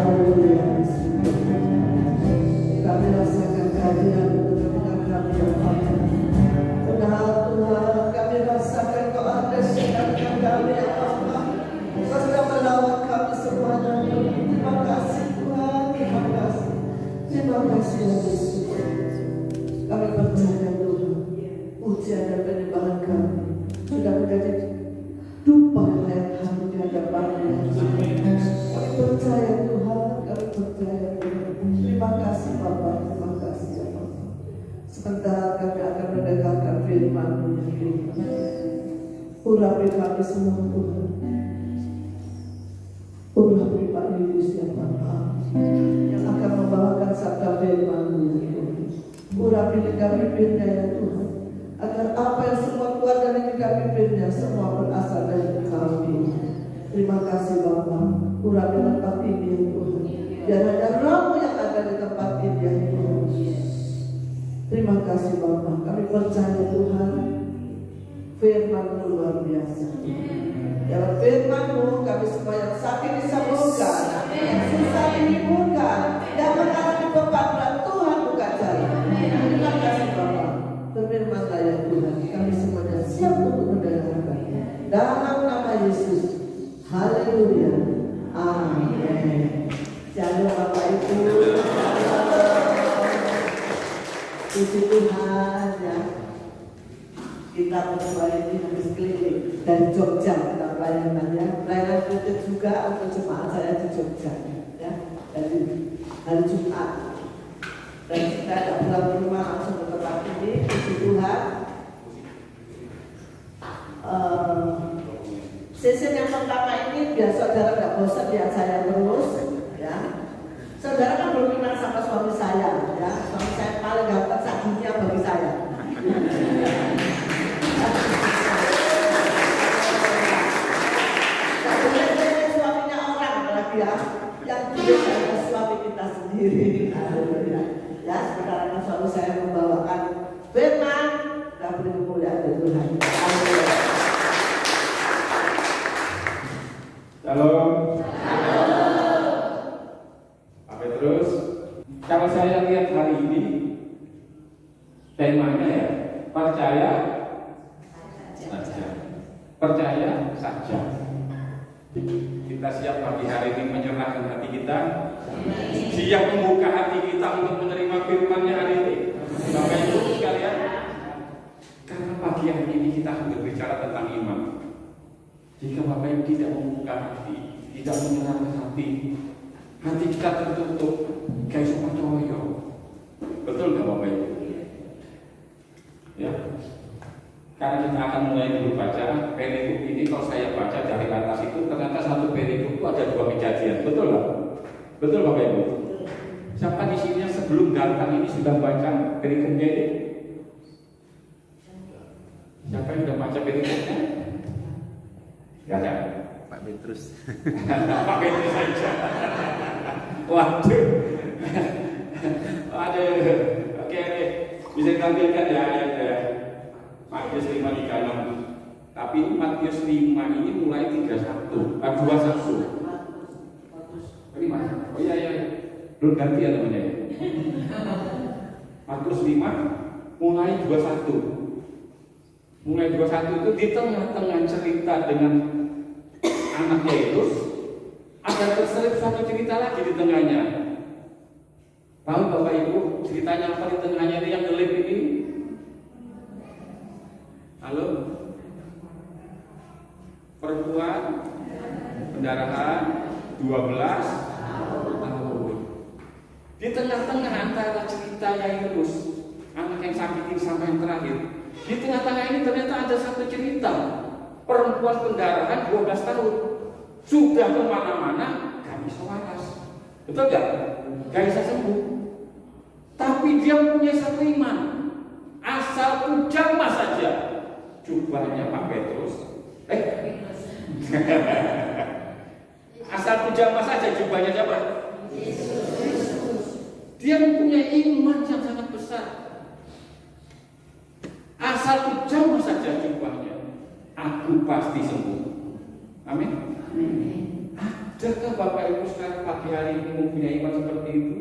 Haleluya. Kami rasakan kehadiran benar-benar kami yang Bapa. Benar Tuhan, kami rasakan Kau ada sedangkan kami yang Bapa. Kau sudah melawat kami semuanya. Terima kasih Tuhan, terima kasih. Terima kasih ya Yesus. Kami percaya Tuhan, ujian dan penyembahan kami sudah menjadi dupa layak hati di hadapan-Mu. Kami percaya Tuhan, kami percaya Tuhan. Terima kasih Bapa, terima kasih ya Bapa. Sebentar kami akan mendengarkan firman-Mu yang Tuhan. Urapi kami semua Tuhan. Urapi Pak Yudis ya Bapa, yang akan membawakan sabda firman-Mu ya Tuhan. Urapi pimpinnya ya Tuhan, agar apa yang semua keluar dari pimpinnya semua berasal dari kami. Terima kasih Bapa. Urapi tempat ini ya Tuhan. Biar ada Roh-Mu yang ada di tempat ini ya Tuhan. Terima kasih Bapa. Kami percaya Tuhan, firman-Mu luar biasa. Dalam firman-Mu kami semua yang sakit disembuhkan, yang susah dihiburkan, yang mengalami beban berat Tuhan buka jalan. Terima kasih Bapa. Berfirman-Lah ya Tuhan, kami semuanya siap untuk mendengarkan. Dalam nama Yesus. Haleluya. Amin. Shalom Bapak Ibu. Puji Tuhan ya. Kita berdua ini habis keliling dari Jogja kita pelayanannya. Pelayanan kritik juga untuk jemaat saya di Jogja ya. Dari hari Jumat. Dan kita tidak pulang ke rumah langsung ke tempat ini. Puji Tuhan. Season yang pertama ini biar saudara tidak bosan lihat saya terus ya. Saudara kan belum kenal sama suami saya ya. Suami saya paling ganteng sak dunia bagi saya. Suaminya orang apalagi ya. Yang dulu adalah suami kita sendiri. Ya, sebenarnya suami saya membawakan firman dan beri kemuliaan Tuhan. Halo. Apa terus? Kalau saya lihat hari ini temanya ya percaya saja. Percaya saja. Kita siap pagi hari ini menyerahkan hati kita. Siap membuka hati kita untuk menerima firman-Nya hari ini. Bapak Ibu sekalian, karena pagi hari ini kita akan berbicara tentang iman. Jika Bapak Ibu tidak membuka hati, tidak menyerahkan hati kita tertutup, kayak semua coyo. Betul nggak Bapak Ibu? Ya. Karena kita akan mulai dulu baca perikop ini. Kalau saya baca dari atas itu ternyata satu perikop itu ada 2 kejadian. Betul nggak? Betul Bapak Ibu? Siapa di sini yang sebelum datang ini sudah baca perikopnya ini? Siapa yang sudah baca perikopnya? Gak ada. Pak Petrus. Pak Petrus saja. Waduh. Aduh. Oke. Bisa ditampilkan ya ayat ya. Matius 5:36. Tapi Matius 5 ini mulai 21. 21. Oh iya. Belum ganti ya namanya ya. Matius 5 mulai 21. Mulai 21 itu di tengah-tengah cerita dengan anak Yairus ada terselip satu cerita lagi di tengahnya. Tahu Bapak Ibu ceritanya apa di tengahnya ini yang gelip ini? Halo? Perempuan pendarahan 12 tahun. Di tengah-tengah antara cerita Yairus, anak yang sakit ini sampai yang terakhir, di tengah-tengah ini ternyata ada satu cerita. Perempuan pendarahan 12 tahun sudah kemana-mana gak bisa waras. Betul gak? Gak bisa sembuh. Tapi dia punya satu iman. Asal jamah saja jubahnya Pak Petrus. Asal jamah saja jubahnya siapa? Yesus. Dia mempunyai iman yang sangat besar. Asal jamah saja jubahnya, aku pasti sembuh. Amin. Adakah Bapak Ibu sekarang pagi hari ini mempunyai iman seperti itu?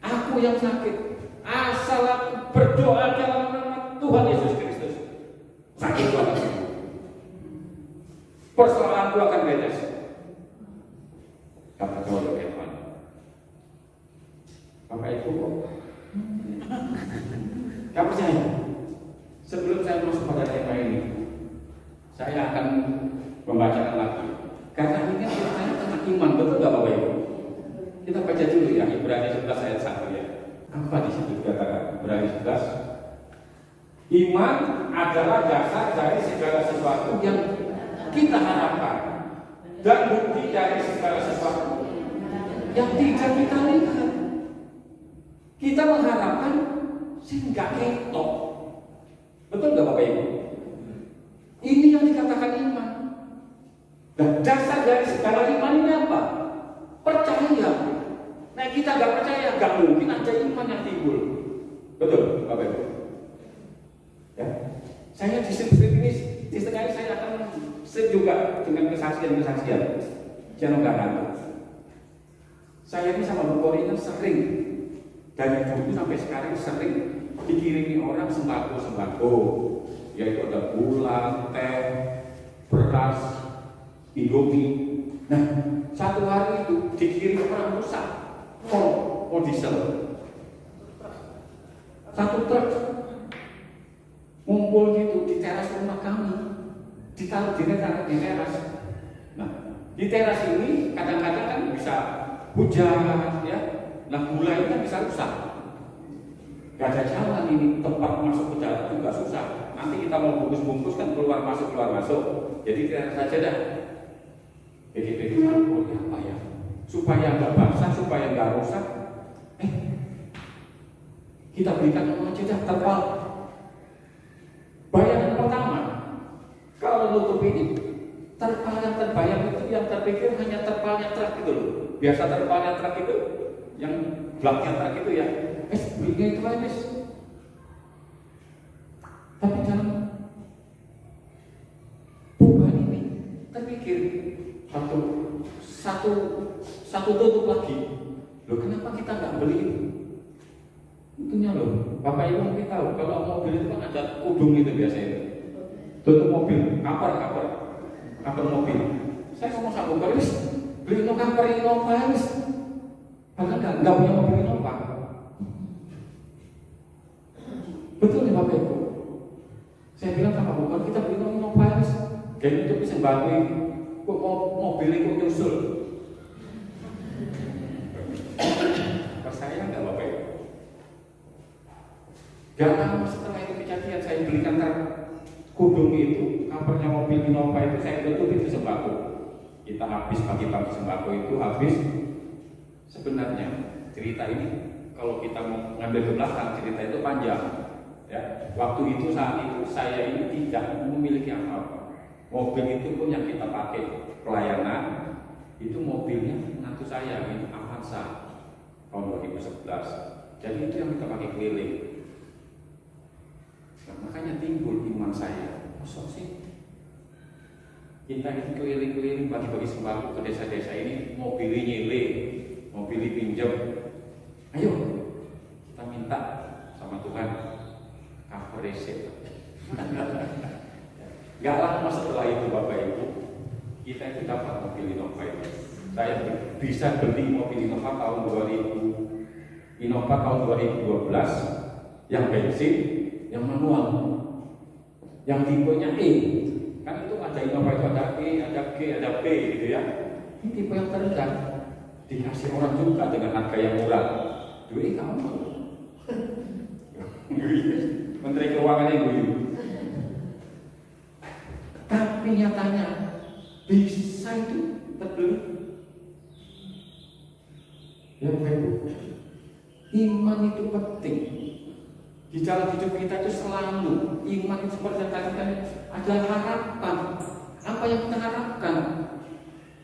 Aku yang sakit, asal aku berdoa dalam nama Tuhan Yesus Kristus, sakit itu akan sembuh. Persoalanku akan beres. Kata Tuhan Tuhan. Bapak Ibu kok gak percaya? Sebelum saya masuk pada tema ini, saya akan membacakan lagi. Karena ini ceritanya tentang iman, betul nggak Bapak Ibu? Kita baca dulu ya, Ibrani 11 ayat 1 ya. Apa di situ dikatakan? Ibrani 11. Iman adalah dasar dari segala sesuatu yang kita harapkan dan bukti dari segala sesuatu yang tidak kita lihat. Kita mengharapkan sehingga ketok. Betul nggak Bapak Ibu? Ini yang dikatakan iman. Dan dasar dari segala iman ini apa? Percaya. Nah kita nggak percaya, nggak mungkin ada iman yang timbul. Betul Bapak Ibu? Ya. Saya di sini di setengah ini saya akan juga dengan kesaksian. Jangan lupa. Saya ini sama Bu Kori kan sering dari dulu sampai sekarang sering dikirimi orang sembako, yaitu ada gula, teh, beras, Indomie. Nah, satu hari itu dikirim orang rusak, full diesel, satu truk ngumpul gitu di teras rumah kami, ditaruh di teras. Nah, di teras ini kadang-kadang kan bisa hujan, ya. Nah, gula itu kan bisa rusak. Gak ada jalan ini, tempat masuk ke dalam juga susah. Nanti kita mau bungkus-bungkus kan keluar masuk. Jadi teras saja dah. Jadi apa ya? Supaya nggak basah, supaya nggak rusak. Kita berikan nama aja dah terpal. Bayangan pertama, kalau nutup ini terpal yang terbayang itu yang terpikir hanya terpalnya truk itu loh. Biasa terpalnya truk itu yang blaknya truk itu ya. Belinya itu aja tapi dalam perubahan ini terpikir satu tutup lagi. Loh kenapa kita nggak beli itu? Itunya loh, Bapak Ibu mungkin tahu kalau mobil itu kan ada kudung itu biasanya. Tutup mobil, kamper mobil. Saya ngomong sama Bapak Ibu, beli kamper Innova wis. Bahkan nggak punya mobil Innova. Betul nih Bapak Ibu. Saya bilang sama Bapak, kita beli Innova wis. Dan itu bisa bantu kok mobil itu nyusul. Percaya nggak Bapak Ibu? Gak lama setelah itu kejadian saya belikan kudung itu, kampernya mobil Innova itu saya tutup itu sembako. Kita habis pagi-pagi sembako itu habis. Sebenarnya cerita ini kalau kita mau ngambil ke belakang cerita itu panjang. Ya, waktu itu saat itu saya ini tidak memiliki apa-apa. Mobil itu pun yang kita pakai pelayanan itu mobilnya menantu saya ini Avanza tahun 2011. Jadi itu yang kita pakai keliling. Nah, makanya timbul iman saya. Masa sih kita itu keliling-keliling bagi-bagi sembako ke desa-desa ini, mobilnya nyele, mobilnya pinjam. Ayo kita minta sama Tuhan cover resep. Gak lama setelah itu Bapak Ibu, kita itu dapat mobil Innova itu. Saya bisa beli mobil Innova tahun 2012 yang bensin, yang manual, yang tipenya E. Kan itu ada Innova itu ada E, ada G, ada B gitu ya. Ini tipe yang terendah, dikasih orang juga dengan harga yang murah. Duit kamu mau? Menteri Keuangannya guyu. Tapi nyatanya bisa itu terbeli. Ya Ibu, iman itu penting. Di dalam hidup kita itu selalu iman itu seperti yang tadi kan adalah harapan. Apa yang kita harapkan?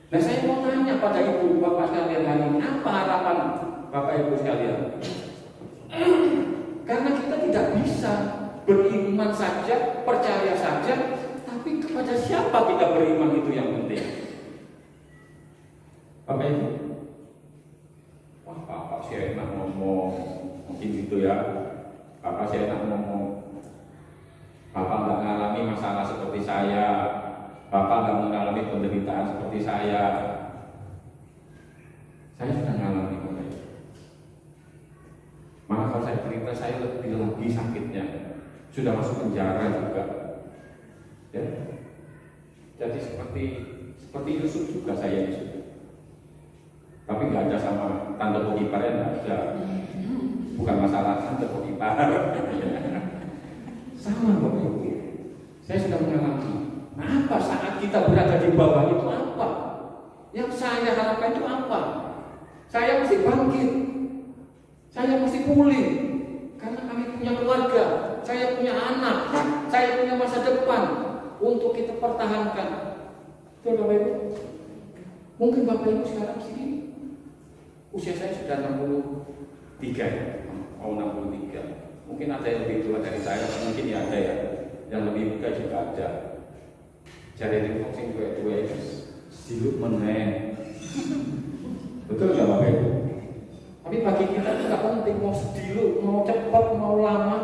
Nah saya mau tanya pada ibu bapak sekalian hari ini, apa harapan bapak ibu sekalian? Karena kita tidak bisa beriman saja, percaya saja, tapi kepada siapa kita beriman itu yang penting. Bapak Ibu, ngomong, mungkin gitu ya. Bapak saya enak ngomong. Bapak nggak mengalami masalah seperti saya. Bapak nggak mengalami penderitaan seperti saya. Saya sudah mengalami kok. Malah kalau saya cerita, saya lebih lagi sakitnya. Sudah masuk penjara juga. Ya. Jadi seperti Yusuf juga saya Yusuf. Tapi nggak ada sama tante Potifar, nggak ada. Bukan masalah tante Potifar. Sama Bapak Ibu. Saya sudah mengalami. Nah, apa saat kita berada di bawah itu apa? Yang saya harapkan itu apa? Saya mesti bangkit. Saya mesti pulih. Karena kami punya keluarga. Saya punya anak. Saya punya masa depan untuk kita pertahankan. Betul Bapak Ibu? Mungkin Bapak Ibu sekarang sini usia saya sudah 63 ya. Mau 63. Mungkin ada yang lebih tua dari saya, mungkin ya ada ya. Yang lebih muda juga ada. Jadi di boxing tua itu siluk meneng. Betul nggak Bapak Ibu? Tapi bagi kita itu nggak penting mau sediluk, mau cepat, mau lama.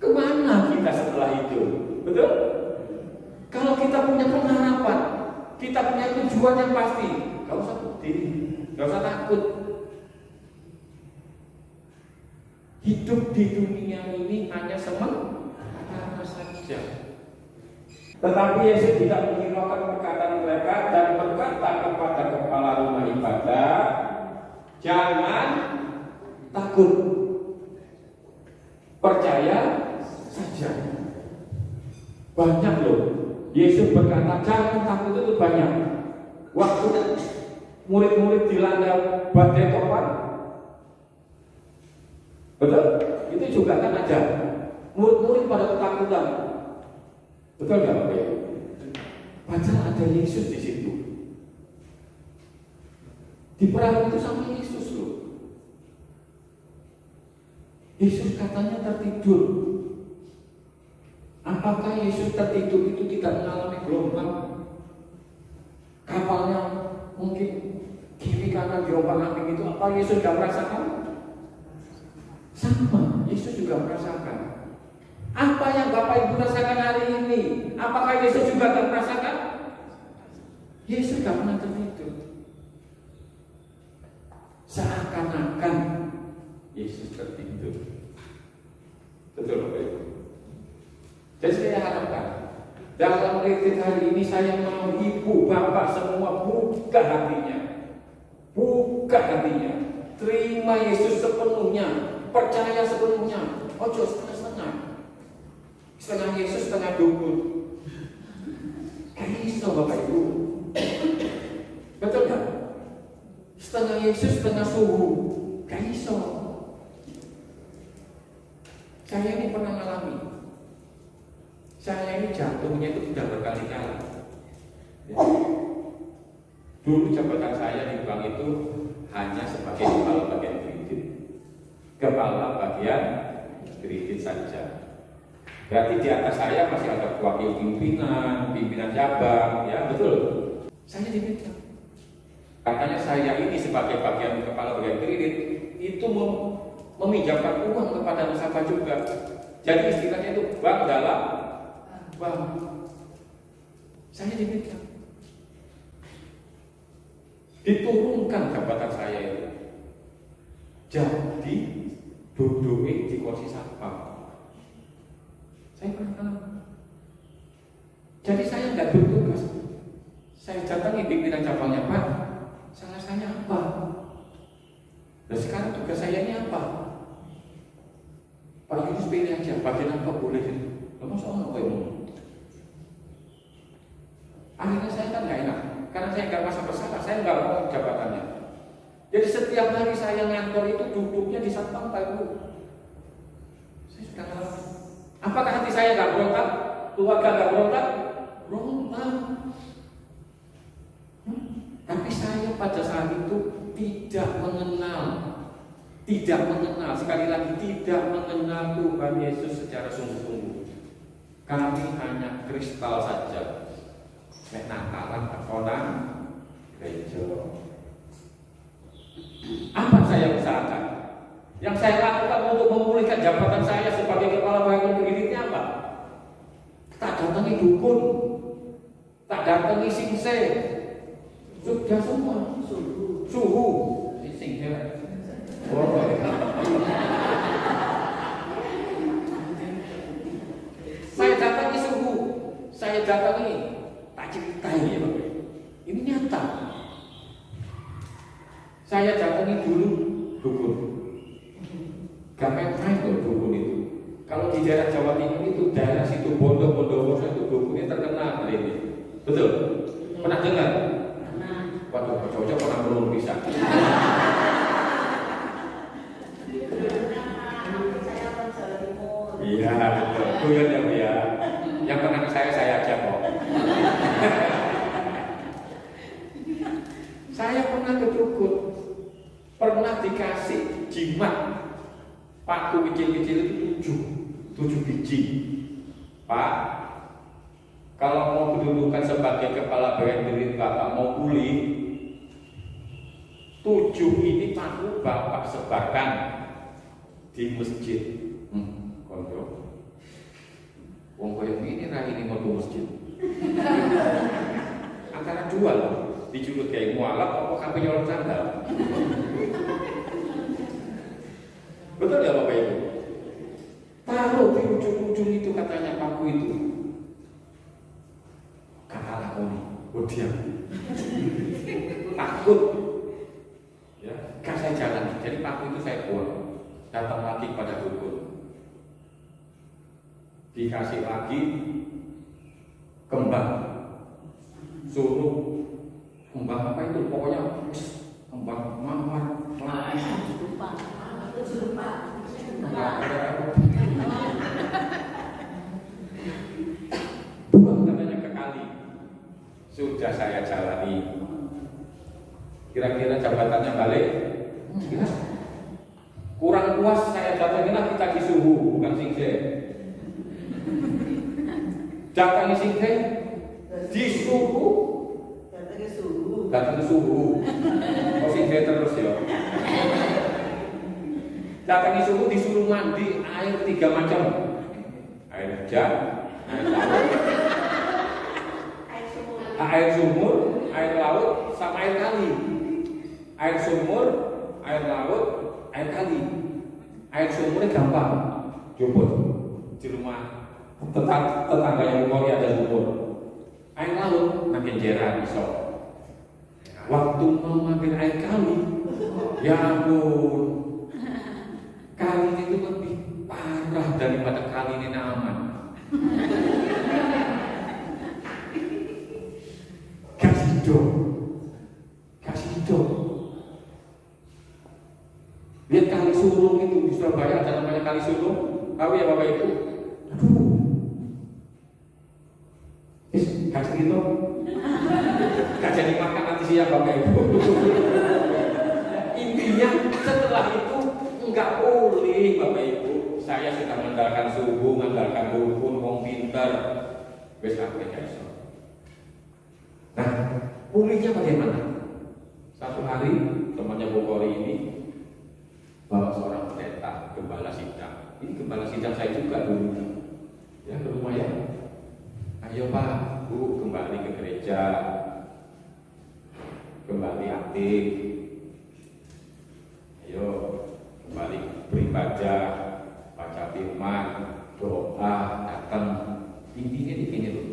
Kemana kita setelah itu? Betul? Kalau kita punya pengharapan, kita punya tujuan yang pasti, nggak usah sedih, nggak usah takut. Hidup di dunia ini hanya sementara saja. Tetapi Yesus tidak menghiraukan perkataan mereka dan berkata kepada kepala rumah ibadah, jangan takut, percaya saja. Banyak loh. Yesus berkata jangan takut itu banyak. Waktu murid-murid dilanda badai topan, betul? Itu juga kan ada. Murid-murid pada ketakutan. Betul nggak Bapak Ibu? Padahal ada Yesus di situ. Di perahu itu sama Yesus loh. Yesus katanya tertidur. Apakah Yesus tertidur itu tidak mengalami gelombang? Kapalnya mungkin kiri kanan gelombang-ambing itu, apa Yesus tidak merasakan? Sama, Yesus juga merasakan. Apa yang Bapak Ibu rasakan hari ini? Apakah Yesus juga tidak merasakan? Yesus tidak pernah tertidur. Seakan-akan Yesus tertidur. Betul Bapak Ibu? Jadi saya harapkan dalam retreat hari ini saya mau ibu bapak semua buka hatinya. Buka hatinya. Terima Yesus sepenuhnya. Percaya sepenuhnya. Ojo setengah-setengah. Setengah Yesus, setengah dukun. Kayak iso Bapak Ibu. Betul kan? Setengah Yesus, setengah suhu. Kayak iso. Saya ini pernah mengalami. Saya ini jantungnya itu sudah berkali-kali. Ya. Dulu jabatan saya di bank itu hanya sebagai kepala bagian kredit. Kepala bagian kredit saja. Berarti di atas saya masih ada wakil pimpinan, pimpinan cabang, ya betul. Saya diminta. Katanya saya ini sebagai bagian kepala bagian kredit itu meminjamkan uang kepada nasabah juga. Jadi istilahnya itu bank dalam bank. Saya diminta. Diturunkan jabatan saya itu. Jadi duduk di kursi satpam. Saya pernah. Jadi saya nggak bertugas. Saya datangi pimpinan cabangnya, Pak. Salah saya apa? Dan sekarang tugas saya ini apa? Pak Yunus pilih aja, bagian apa boleh? Kamu soal apa ini? Akhirnya saya kan nggak enak, karena saya nggak merasa bersalah, saya nggak mau jabatannya. Jadi setiap hari saya ngantor itu duduknya di satpam Pak Ibu. Saya sudah ngalamin. Apakah hati saya nggak berontak? Keluarga nggak berontak? Berontak. Tapi saya pada saat itu tidak mengenal, sekali lagi tidak mengenal Tuhan Yesus secara sungguh-sungguh. Kami hanya kristal saja. Nek Natalan kekonan gereja. Apa saya usahakan? Yang saya lakukan untuk memulihkan jabatan saya sebagai kepala bagian kreditnya apa? Tak datangi dukun, tak datangi singse, sudah semua suhu, singse. Saya datangi suhu, saya datangi, tak ceritain ya Bapak. Ini nyata. Saya datangi dulu dukun. Gak main-main loh dukun itu. Kalau di daerah Jawa Timur itu daerah situ Bondowoso itu dukunnya terkenal hari ini. Betul? Pernah dengar? Pernah. Waduh, cocok pernah belum bisa. Iya, betul. Guyon ya Bu ya. Yang pernah ke saya ajak kok. Saya pernah ke dukun. Pernah dikasih jimat paku kecil-kecil itu 7 biji. Pak, kalau mau kedudukan sebagai kepala BNN Bapak mau pulih, 7 ini paku Bapak sebarkan di masjid. Kontrol. Wong koyo ini ra ini mau masjid. Antara dua loh, dijuluk kayak mualaf apa kabeh nyorot sandal. Betul ya Bapak Ibu? Taruh di ujung-ujung itu katanya paku itu. Kalah koni, diam. Takut. Ya, kan saya jalan. Jadi paku itu saya buang. Datang lagi pada dukun. Dikasih lagi kembang. Suruh kembang apa itu? Pokoknya kembang mawar. Buang katanya ke kali. Sudah saya jalani. Kira-kira jabatannya balik? Ya. Kurang puas saya datangi lagi tadi suhu, bukan singse. Datangi singse, disuruh. Datangi suhu. Oh singse terus ya. Datangi suhu disuruh mandi air 3 macam. Air hujan, air laut, air sumur, air laut, sama air kali. Air sumur, air laut, air kali. Air sumurnya gampang, jemput di rumah tetangga yang mau ada sumur. Air laut makin jarang bisa. Waktu mau ngambil air kali, ya ampun. Kali itu lebih parah daripada kali ini aman. Kasih dong. Lihat kali Sulung itu di Surabaya ada namanya kali Sulung. Tahu ya Bapak Ibu? Aduh. Kasih gitu. Gak jadi makan nanti siang Bapak Ibu. Intinya setelah itu enggak boleh Bapak Ibu. Saya sudah mengandalkan subuh, mengandalkan dukun, wong pinter. Wes kabeh iso. Nah, pulihnya bagaimana? Satu hari temannya Bogori ini bawa seorang pendeta gembala sidang. Ini gembala sidang saya juga dulu. Ya ke rumah ya. Ayo Pak, Bu kembali ke gereja, kembali aktif. Ayo kembali beribadah, baca firman, doa, datang. Intinya di sini loh.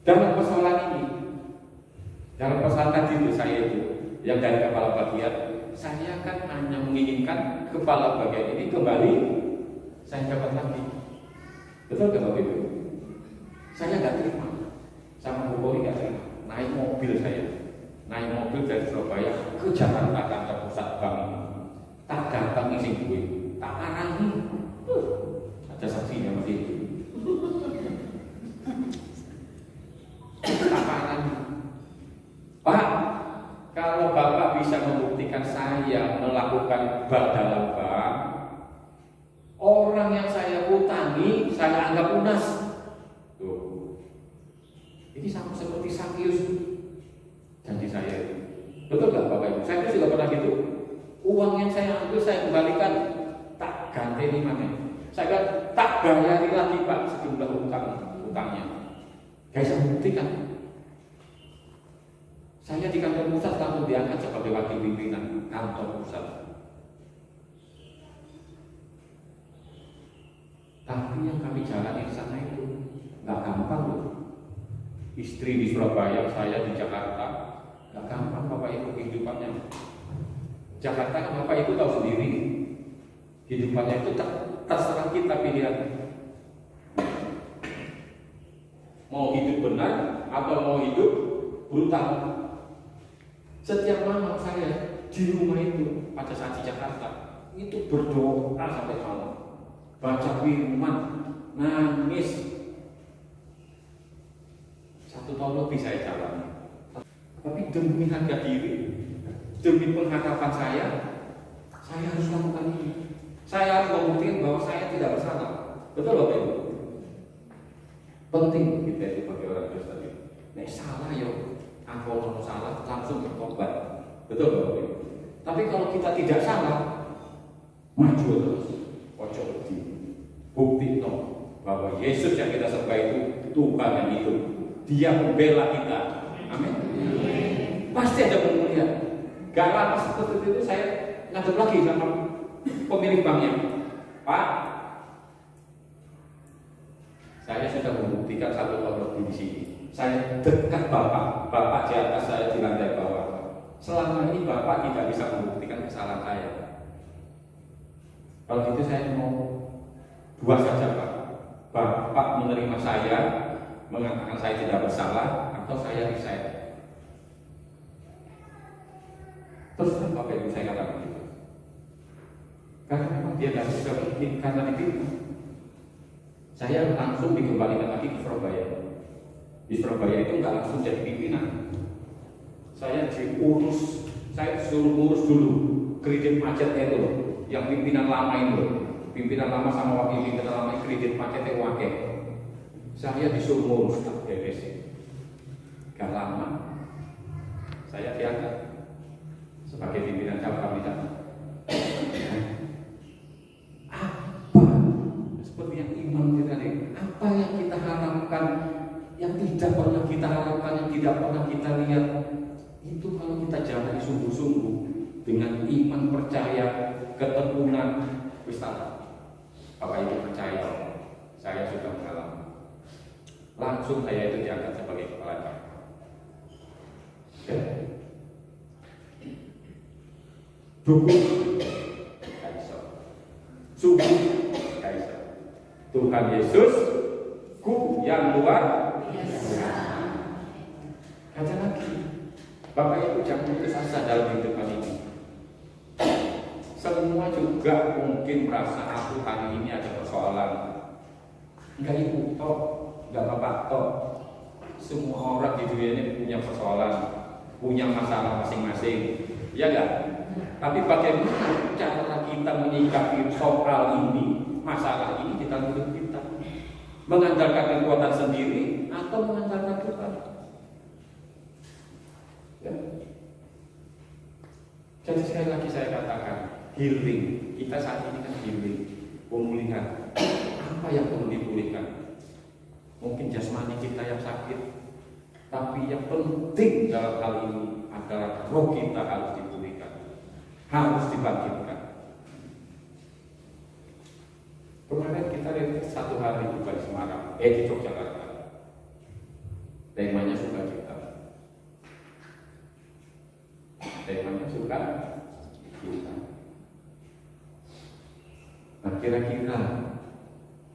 Dalam persoalan ini, dalam persoalan tadi itu saya itu yang dari kepala bagian, saya kan hanya menginginkan kepala bagian ini kembali saya dapat lagi. Betul nggak Bapak Ibu? Saya nggak terima, sama Bu Boli nggak terima. Naik mobil dari Surabaya ke Jakarta kantor pusat bank ini. Tak datang isi gue, tak arahi. Ada saksinya masih itu. Tak arahi. Pak, kalau Bapak bisa membuktikan saya melakukan bank dalam bank, orang yang saya utangi, saya anggap lunas. Tuh. Ini sama seperti Sakyus. Janji saya itu. Betul nggak Bapak Ibu? Saya juga pernah gitu. Uang yang saya ambil saya kembalikan, tak ganti ini mana? Saya tak bayari lagi Pak sejumlah utangnya. Guys, saya buktikan. Saya di kantor pusat langsung diangkat sebagai wakil pimpinan kantor pusat. Tapi yang kami jalani di sana itu nggak gampang loh. Istri di Surabaya, saya di Jakarta, nggak gampang Bapak Ibu kehidupannya. Jakarta kan Bapak Ibu tahu sendiri, kehidupannya itu terserah kita pilihan. Mau hidup benar atau mau hidup brutal. Setiap malam saya di rumah itu pada saat di Jakarta itu berdoa sampai malam, baca firman, nangis. 1 tahun lebih saya jalani. Tapi demi harga diri, demi pengharapan saya harus lakukan ini. Saya harus membuktikan bahwa saya tidak bersalah. Betul Bapak Ibu? Penting kita itu bagi orang Kristen. Nek salah ya, aku salah langsung bertobat. Betul Bapak Ibu? Tapi kalau kita tidak salah, maju terus. Ojo di bukti bahwa Yesus yang kita sembah itu Tuhan yang hidup. Dia membela kita. Amin. Pasti ada pemulihan. Gak lama seperti itu saya ngadep lagi sama pemilik banknya. Pak, saya sudah membuktikan 1 tahun lebih di sini. Saya dekat Bapak di atas, saya di lantai bawah. Selama ini Bapak tidak bisa membuktikan kesalahan saya. Kalau gitu saya mau 2 saja Pak. Bapak menerima saya, mengatakan saya tidak bersalah, atau saya resign. Terus Bapak Ibu saya katakan begitu. Karena memang dia tidak bisa bikin karena dipilih. Saya langsung dikembalikan lagi ke Surabaya. Di Surabaya itu nggak langsung jadi pimpinan. Saya suruh ngurus dulu kredit macetnya itu loh, yang pimpinan lama itu loh. Pimpinan lama sama wakil pimpinan lama kredit macetnya wakil. Saya disuruh ngurus tak beres. Gak lama saya diangkat sebagai pimpinan cabang di sana. Apa seperti yang Imam tadi? Apa yang kita harapkan, yang tidak pernah kita harapkan, yang tidak pernah kita lihat, itu kalau kita jalani sungguh-sungguh dengan iman, percaya, ketekunan, wisata. Bapak Ibu percaya, saya sudah mengalami. Langsung saya itu diangkat sebagai kepala cabang. Dukung Kaisar, sungguh Kaisar. Tuhan Yesus ku yang luar biasa. Kata lagi, Bapak Ibu jangan putus asa dalam kehidupan ini. Semua juga mungkin merasa aku hari ini ada persoalan. Enggak ibu toh, enggak bapak toh. Semua orang di dunia ini punya persoalan, punya masalah masing-masing. Ya enggak? Tapi bagaimana cara kita menyikapi soal ini, masalah ini di dalam hidup kita? Mengandalkan kekuatan sendiri atau mengandalkan Tuhan? Ya. Jadi sekali lagi saya katakan, healing. Kita saat ini kan healing, pemulihan. Apa yang perlu dipulihkan? Mungkin jasmani kita yang sakit, tapi yang penting dalam hal ini adalah roh kita harus dipulihkan, harus dibangkitkan. Kemarin kita lihat 1 hari bukan di Semarang, di Yogyakarta. Temanya sukacita. Temanya sukacita. Nah, kira-kira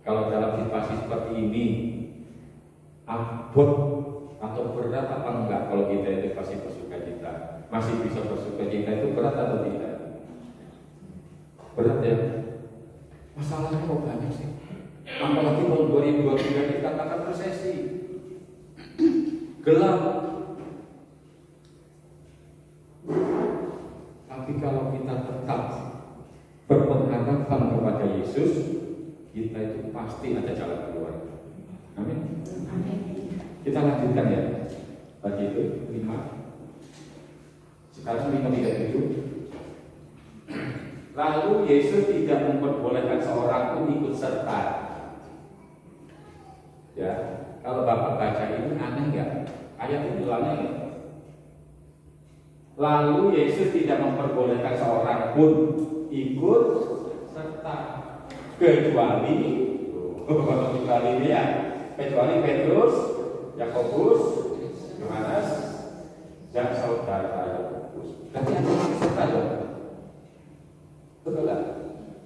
kalau dalam situasi seperti ini, abot atau berat apa enggak kalau kita itu masih bersukacita? Masih bisa bersukacita itu berat atau tidak? Berat ya? Masalahnya kok banyak sih. Apalagi tahun 2023 dikatakan resesi, gelap. Tapi kalau kita tetap berpengharapan kepada Yesus, kita itu pasti ada jalan keluar. Amin. Kita lanjutkan ya. Tadi itu 5. Sekarang 5:37. Lalu Yesus tidak memperbolehkan seorang pun ikut serta. Ya, kalau Bapak baca ini aneh nggak? Ayat itu aneh nggak? Lalu Yesus tidak memperbolehkan seorang pun ikut serta kecuali Petrus, Yakobus, Yohanes, dan saudara Yakobus. Berarti ada yang ikut serta dong? Betul nggak?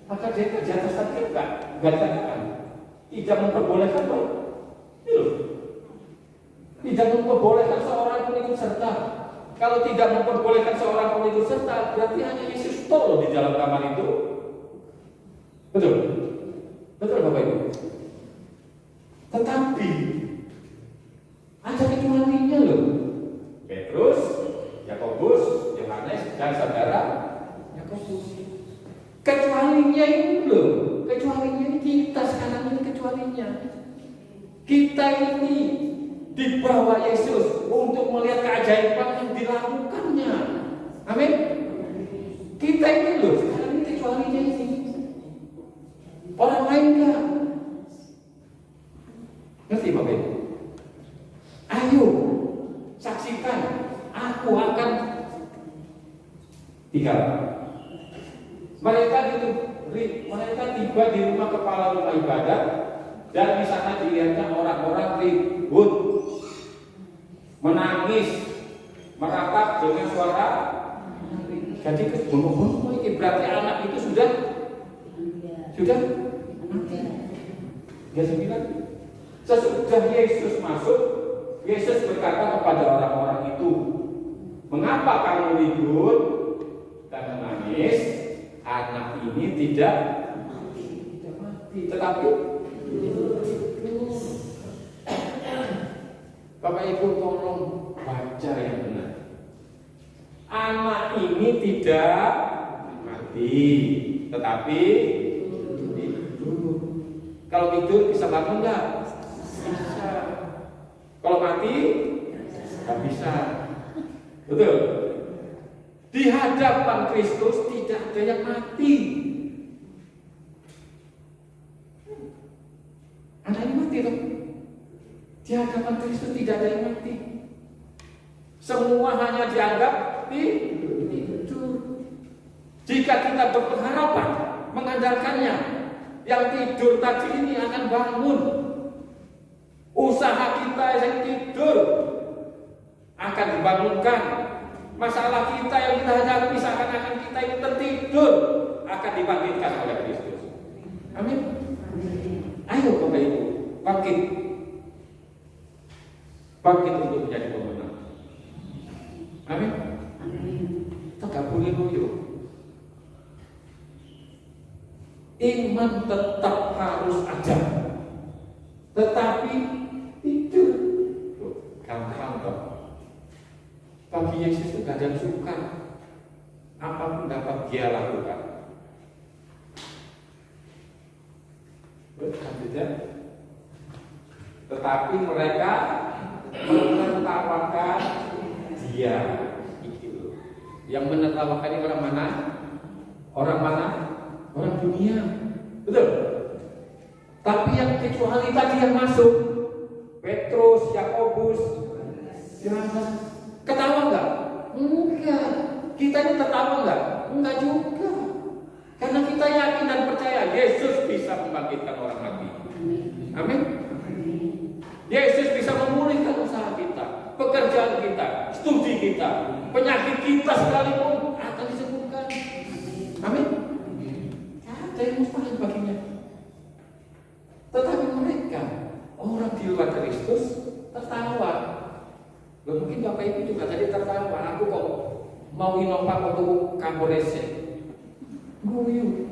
Maka dia kerja atas tadi nggak dikatakan tidak memperbolehkan dong. Tidak memperbolehkan seorang pun ikut serta. Kalau tidak memperbolehkan seorang pun ikut serta, berarti hanya Yesus toh di dalam kamar itu. Betul? Betul Bapak Ibu? Tetapi ada kecualinya loh. Petrus, Yakobus, Yohanes, dan saudara Yakobus. Kecualinya ini loh. Kecualinya ini kita sekarang ini kecualinya. Kita ini dibawa Yesus untuk melihat keajaiban yang dilakukannya. Amin. Kita ini loh sekarang ini kecualinya ini. Orang lain enggak. Ngerti Bapak Ibu? Ayo saksikan, aku akan tinggal. Mereka tiba di rumah kepala rumah ibadat. Dan di sana dilihatnya orang-orang ribut, menangis, meratap dengan suara. Jadi bengong-bengong ini berarti anak itu sudah mati. Dia bilang, sesudah Yesus masuk, Yesus berkata kepada orang-orang itu, mengapa kamu ribut dan menangis? Anak ini tidak mati, tetapi Bapak Ibu tolong baca yang benar. Anak ini tidak mati, tetapi tidur. Kalau tidur bisa bangun nggak? Bisa. Kalau mati nggak bisa. Betul. Di hadapan Kristus tidak ada yang mati. Ada yang mati tuh. Di hadapan Kristus tidak ada yang mati. Semua hanya dianggap tidur. Jika kita berpengharapan mengandalkannya, yang tidur tadi ini akan bangun. Usaha kita yang tidur akan dibangunkan. Masalah kita yang kita hadapi seakan-akan kita ini tertidur akan dibangkitkan oleh Kristus. Amin. Ayo Bapak Ibu, bangkit untuk menjadi pemenang. Amin. Kita gak boleh loyo. Iman tetap harus ada, tetapi tidur gampang kok. Bagi Yesus itu gak ada yang suka. Apapun dapat dia lakukan. Tetapi mereka menertawakan dia. Yang menertawakan ini orang mana? Orang mana? Orang dunia. Betul. Tapi yang kecuali tadi yang masuk, Petrus, Yakobus, Yohanes, ketawa enggak? Enggak. Kita ini tertawa enggak? Enggak juga. Karena kita yakin dan percaya Yesus bisa membangkitkan orang mati. Amin. Yesus bisa memulihkan usaha kita, pekerjaan kita, studi kita, penyakit kita sekalipun akan disembuhkan. Amin. Ada yang mustahil baginya. Tetapi mereka, orang di luar Kristus, tertawa. Mungkin Bapak Ibu juga tadi tertawa. Aku kok mau inovasi untuk kamporese. Guyu.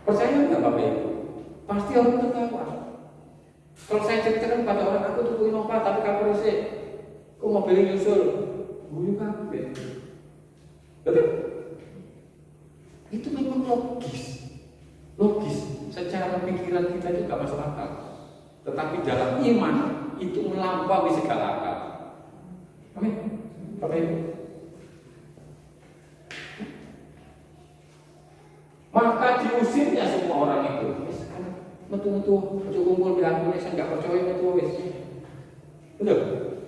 Percaya nggak Bapak Ibu? Pasti orang tertawa. Kalau saya ceritakan pada orang aku tuh inovasi tapi kamporese, kok mobilnya nyusul, guyu kabeh. Betul? Itu memang logis. Secara pikiran kita itu gak masuk akal. Tetapi dalam iman itu melampaui segala akal. Amin. Bapak Ibu. metu, ojo kumpul bilang saya nggak percaya metu wis. Betul?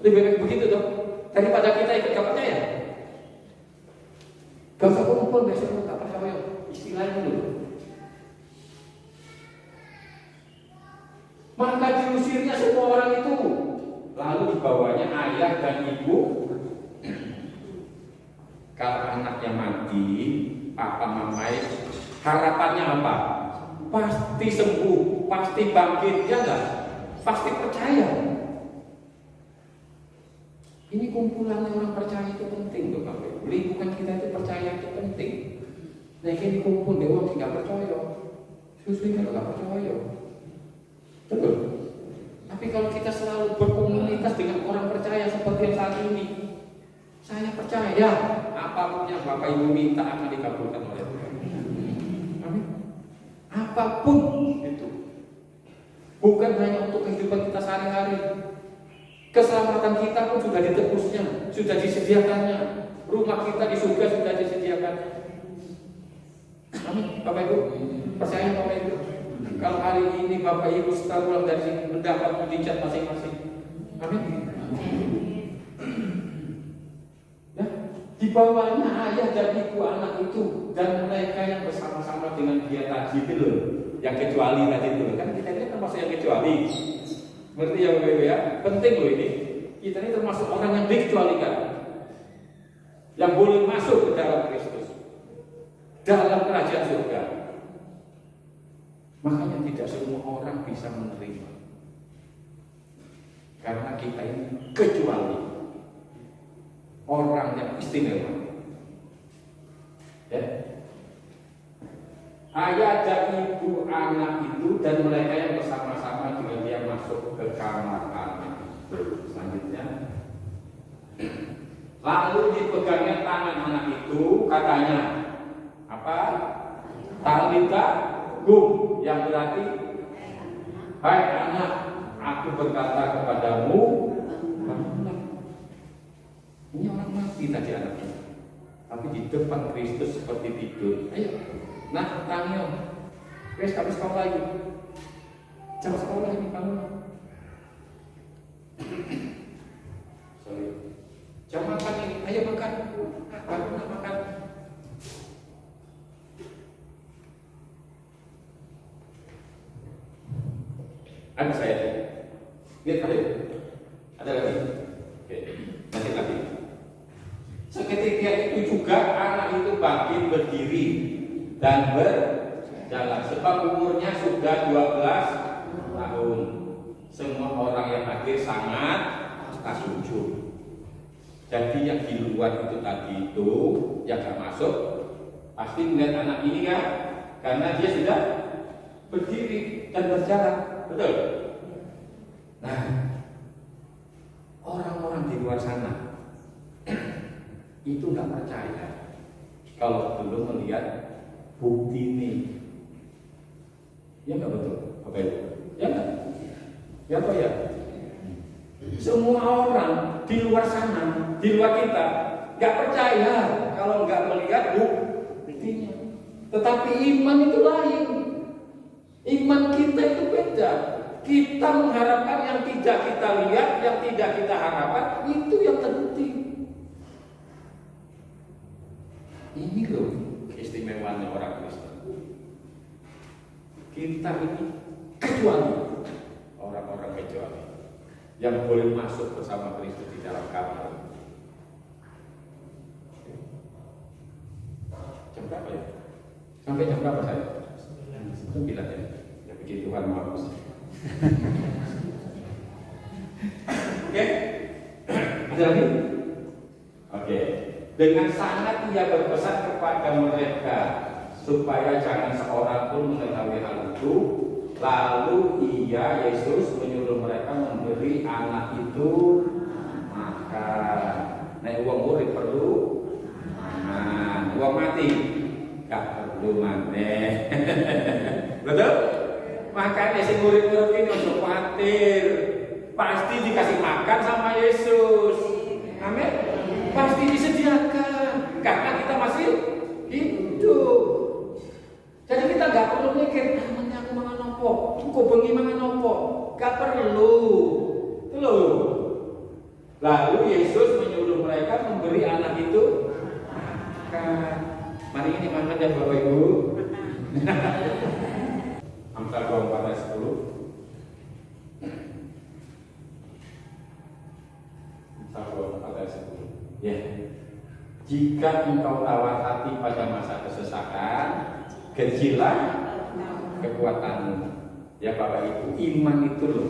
Lebih baik begitu dong. Daripada kita ikut nggak percaya. Gak usah kumpul besok nggak percaya. Istilahnya dulu. Maka diusirnya semua orang itu. Lalu dibawanya ayah dan ibu. Kalau anaknya mati, papa mamai, harapannya apa? Pasti sembuh, pasti bangkit, ya enggak? Pasti percaya. Ini kumpulan orang percaya itu penting loh Bapak Ibu. Lingkungan kita itu percaya itu penting. Nah ini kumpul deh orang nggak percaya, susah kalau nggak percaya. Betul. Tapi kalau kita selalu berkomunitas dengan orang percaya seperti yang saat ini, saya percaya apapun yang Bapak Ibu minta akan dikabulkan oleh Tuhan. Amin. Apapun itu, bukan hanya untuk kehidupan kita sehari-hari. Keselamatan kita pun sudah ditebusnya, sudah disediakannya. Rumah kita di surga sudah disediakan. Amin. Bapak Ibu, percaya Bapak Ibu. Kalau hari ini Bapak Ibu setelah pulang dari sini mendapat mujizat masing-masing. Amin. Ya, di bawahnya ayah dan ibu anak itu dan mereka yang bersama-sama dengan dia tadi itu loh, yang kecuali tadi itu kan kita ini termasuk yang kecuali. Berarti ya Bapak Ibu ya, penting loh ini. Kita ini termasuk orang yang dikecualikan, yang boleh masuk ke dalam Kristus, dalam kerajaan surga. Makanya tidak semua orang bisa menerima, karena kita ini kecuali orang yang istimewa. Ya. Ayah dan ibu anak itu dan mereka yang bersama-sama dengan dia masuk ke kamar anak. Selanjutnya, lalu dipegangnya tangan anak itu, katanya apa? Talita gum, yang berarti, hai anak, aku berkata kepadamu, ini orang mati tadi anaknya, tapi di depan Kristus seperti tidur. Ayo, nah, tangyo, wes habis sekolah lagi, jam sekolah lagi kamu. Sorry, jam makan ini, ayo makan, makan. Ada saya, lihat ada lagi, oke, nanti lagi. Seketika itu juga anak itu bangkit berdiri dan berjalan, sebab umurnya sudah 12 tahun. Semua orang yang hadir sangat takjub. Jadi yang di luar itu tadi itu yang gak masuk pasti melihat anak ini kan, karena dia sudah berdiri dan berjalan. Betul? Nah, orang-orang di luar sana itu nggak percaya kalau belum melihat bukti ini. Ya nggak betul, Bapak Ibu? Ya nggak? Ya apa ya? Semua orang di luar sana, di luar kita, nggak percaya kalau nggak melihat buktinya. Tetapi iman itu lain. Iman kita itu beda. Kita mengharapkan yang tidak kita lihat, yang tidak kita harapkan, itu yang terbukti. Ini loh keistimewaannya orang Kristen. Kita ini kecuali orang-orang kecuali yang boleh masuk bersama Kristus di dalam kamar. Jam berapa ya? Sampai jam berapa saya? 9 ya. Ya begitu Tuhan mau. Oke. Ada lagi? Oke. Dengan sangat ia berpesan kepada mereka supaya jangan seorang pun mengetahui hal itu. Lalu ia Yesus menyuruh mereka memberi anak itu makan. Nah, uang murid perlu makan. Uang mati gak perlu maneh. Betul? Makanya si murid-murid ini untuk khawatir, pasti dikasih makan sama Yesus. Amin. Pasti disediakan karena kita masih hidup. Jadi kita nggak perlu mikir, nanti aku makan nopo, kok bengi Nggak perlu. Itu loh. Lalu Yesus menyuruh mereka memberi anak itu makan. Mari ini makan ya Bapak Ibu. Amsal 24 ayat 10. Amsal 24 ayat 10. Ya. Jika engkau tawar hati pada masa kesesakan, kecilah kekuatanmu. Ya Bapak Ibu, iman itu loh.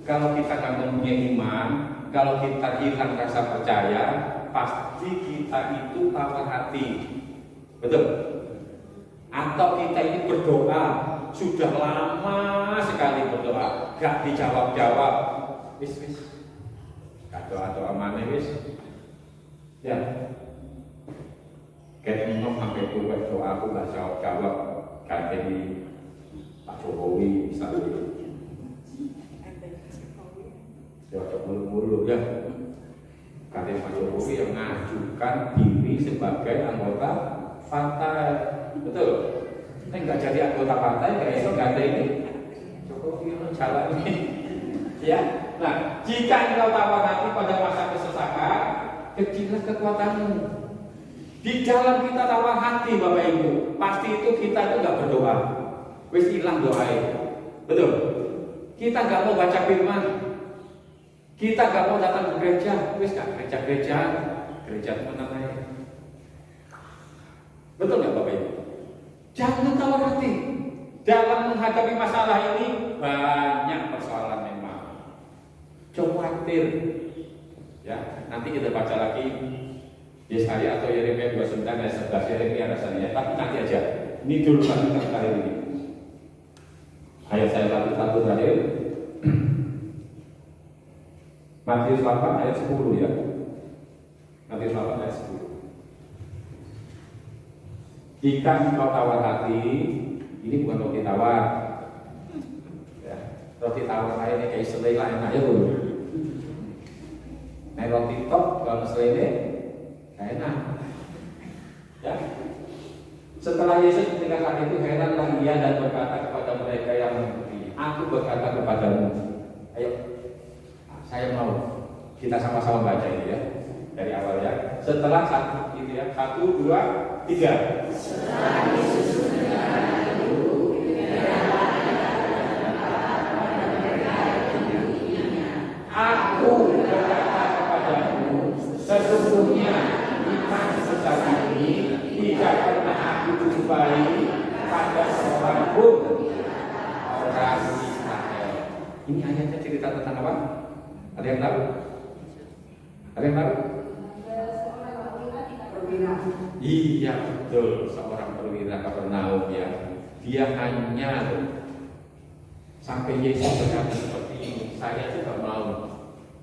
Kalau kita nggak mempunyai iman, kalau kita hilang rasa percaya, pasti kita itu tawar hati. Betul? Atau kita ini berdoa, sudah lama sekali berdoa, gak dijawab-jawab. Wis. Gak doa-doa mana wis. Ya. Kayak ngomong sampai tua doa aku gak jawab-jawab. Kayak jadi Pak Jokowi misalnya. Jawab mulu-mulu ya. Katanya Pak Jokowi yang mengajukan diri sebagai anggota partai, betul? Nggak jadi anggota partai, nggak iso ganti ini. Jokowi yang jalan ini, ya. Nah, jika engkau tawar hati pada masa kesesakan, kecilah kekuatanmu. Di dalam kita tawar hati, Bapak Ibu, pasti itu kita itu nggak berdoa, wis hilang doanya, betul? Kita nggak mau baca firman. Kita gak mau datang ke gereja, wis gak gereja mana aja. Betul gak Bapak Ibu? Jangan tawar hati. Dalam menghadapi masalah ini banyak persoalan memang. Khawatir. Ya, nanti kita baca lagi Yesaya atau Yeremia 29 ayat 11. Yeremia rasanya, tapi nanti aja. Ini dulu kan kita kali ini. Ayat saya satu terakhir. Matius 8 ayat 10 ya. Matius 8 ayat 10. Jika engkau tawar hati, ini bukan roti tawar. Ya, roti tawar lainnya kayak selai lain aja dulu. Nah roti top kalau selai enak. Ya. Setelah Yesus meninggalkan itu, heranlah ia dan berkata kepada mereka yang mengikuti, aku berkata kepadamu, ayo. Saya mau kita sama-sama baca ini ya dari awal ya. Setelah satu ini ya, 1, 2, 3. Setelah Yesus meninggalkan itu, aku berkata kepadamu, sesungguhnya iman sebesar ini tidak pernah aku jumpai pada seorang pun orang Israel. Ini ayatnya cerita tentang apa? Ada yang tahu? Ada yang tahu? Iya betul, seorang perwira Kapernaum ya. Dia hanya sampai Yesus berkata seperti ini, saya juga mau.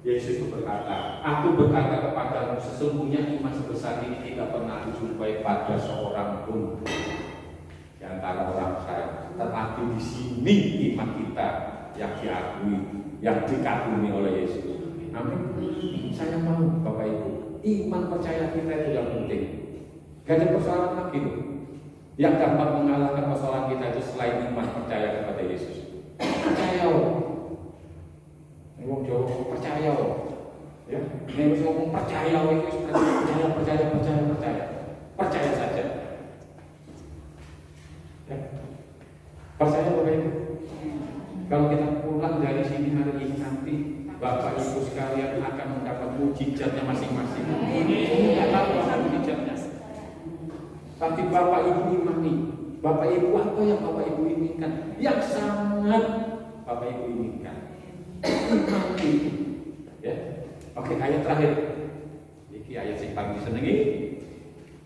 Yesus itu berkata, aku berkata kepadamu, sesungguhnya iman sebesar ini tidak pernah dijumpai pada seorang pun di antara orang Israel. Tetapi di sini iman kita yang diakui, yang dikagumi oleh Yesus. Amin. Saya mau Bapak Ibu, iman percaya kita itu yang penting. Gak ada persoalan lagi loh. Yang dapat mengalahkan persoalan kita itu selain iman percaya kepada Yesus. Percaya ngomong jauh percaya ya. Nek ngomong percaya percaya saja. Ya. Percaya Bapak Ibu. Kalau kita pulang dari sini hari ini nanti Bapak Ibu sekalian akan mendapat mujizatnya masing-masing. Ini tidak tahu apa mujizatnya. Tapi Bapak Ibu imani. Bapak Ibu apa yang Bapak Ibu inginkan? Yang sangat Bapak Ibu inginkan. Imani. Ya. Oke, ayat terakhir. Ini ayat yang paling disenangi.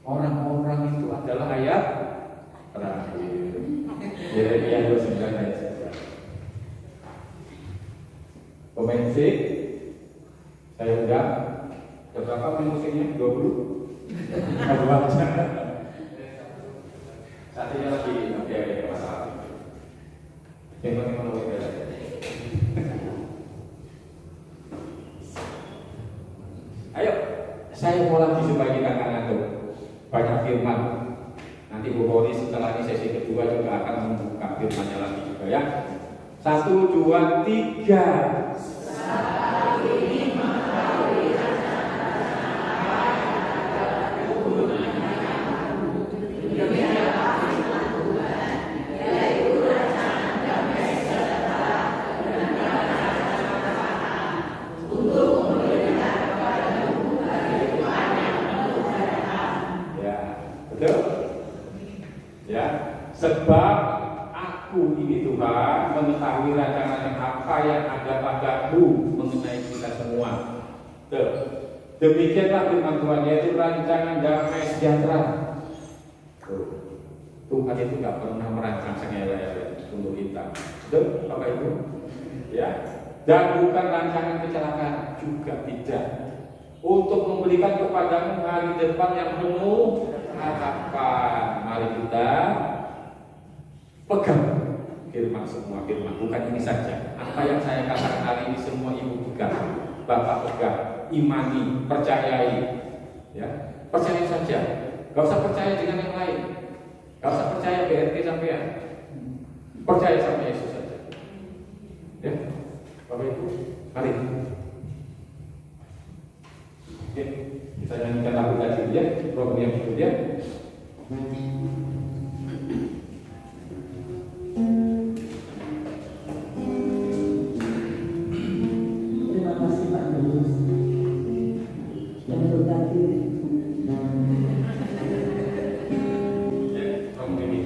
Orang-orang itu adalah ayat terakhir. Yeremia 29 ayat 11. Pemain musik saya undang. Berapa pemain musiknya? 20? Aduh aja. Saat ini lagi ada masalah. Yang penting menurut saya. Ayo, saya mau lagi supaya kita akan ngatur banyak firman. Nanti Bu Boni setelah ini sesi kedua juga akan membuka firmannya lagi juga ya. 1, 2, 3. Betul? Ya, sebab aku ini Tuhan mengetahui rancangan apa yang ada padaku mengenai kita semua. Tuh. Demikianlah firman Tuhan, yaitu rancangan damai sejahtera. Tuhan itu gak pernah merancang segala-galanya untuk kita. Betul, Bapak Ibu? Ya. Dan bukan rancangan kecelakaan juga tidak. Untuk memberikan kepadamu hari depan yang penuh harapan. Mari kita pegang firman, semua firman, bukan ini saja. Apa yang saya katakan hari ini semua ibu pegang, bapak pegang, imani, percayai, ya, percaya saja. Gak usah percaya dengan yang lain, gak usah percaya BRT sampean, percaya sama Yesus saja. Ya, Bapak Ibu, mari. Oke, kita nyanyikan lagu tadi ya, program yang berikutnya. Terima kasih Pak Yunus yang berkati. Ya, program ini.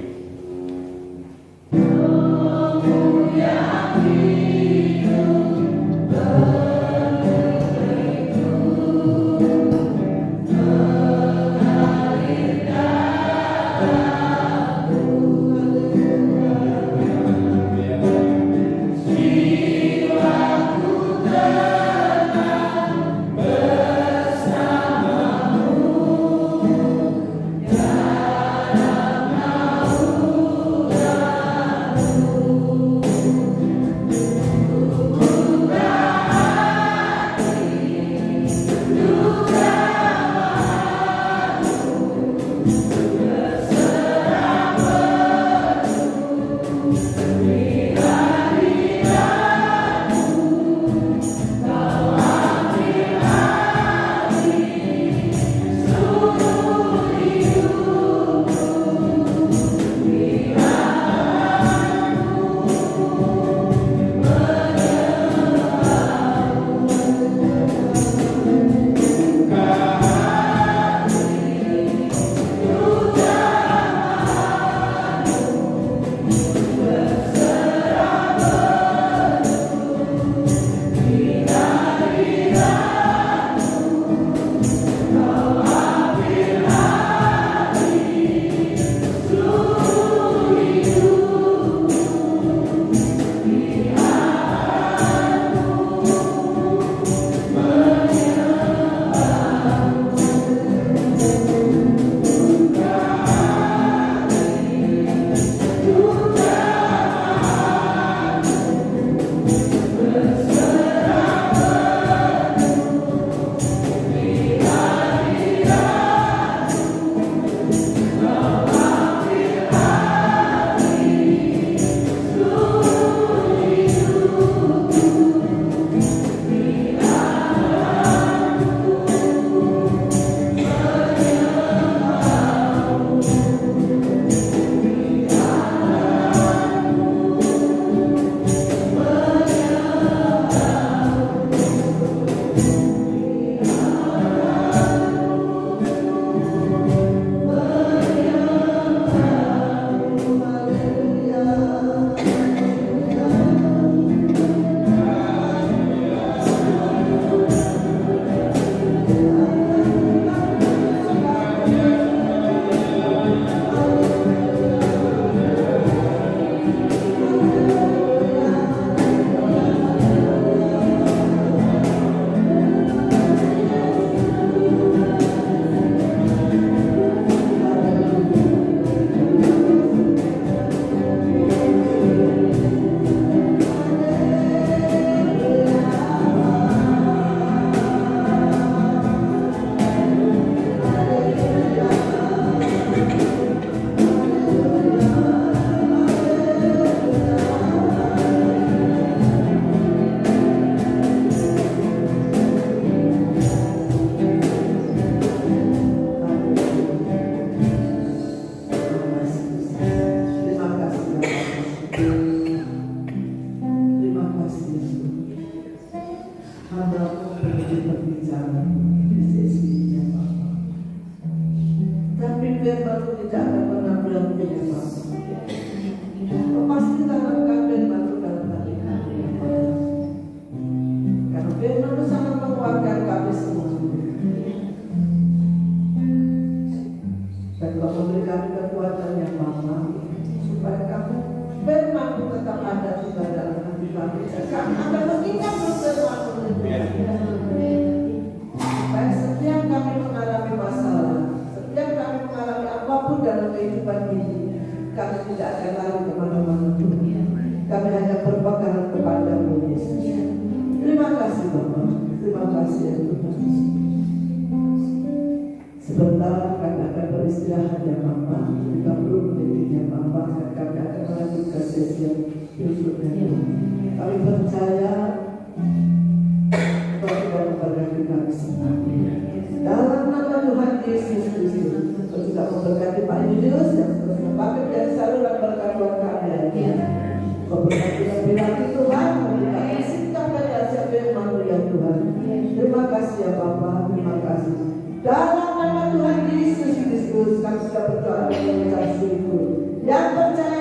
firman tidak akan pernah berhenti ya Bapa. Pasti tanamkan firman dalam hati kami ya Bapa. Karena firman itu sangat menguatkan kami semua. Dan Kau memberi kami kekuatan yang Bapa, supaya kami firman itu tetap ada juga dalam hati kami. Dan kami akan mengingat firman itu. Supaya setiap kami mengalami masalah, setiap kami mengalami apapun dalam kehidupan ini, kami tidak akan lari kemana-mana. Kami hanya berpegang kepada-Mu Yesus. Terima kasih Bapak, terima kasih ya Tuhan. Sebentar kami akan beristirahat ya Bapak, 30 menit ya Bapak, dan kami akan melanjutkan sesi yang berikutnya. Kami percaya Kau sudah memberkati kami semua. Dalam nama Tuhan Yesus Kristus, Kau juga memberkati Pak Julius yang sudah pakai dan saluran berkat buat kami. Kau berkati lebih lagi Tuhan, memberikan sikap dan hasil firman-Mu ya Tuhan. Terima kasih ya Bapa, terima kasih. Dalam nama Tuhan Yesus Kristus, kami sudah berdoa dan mengucap syukur. Yang percaya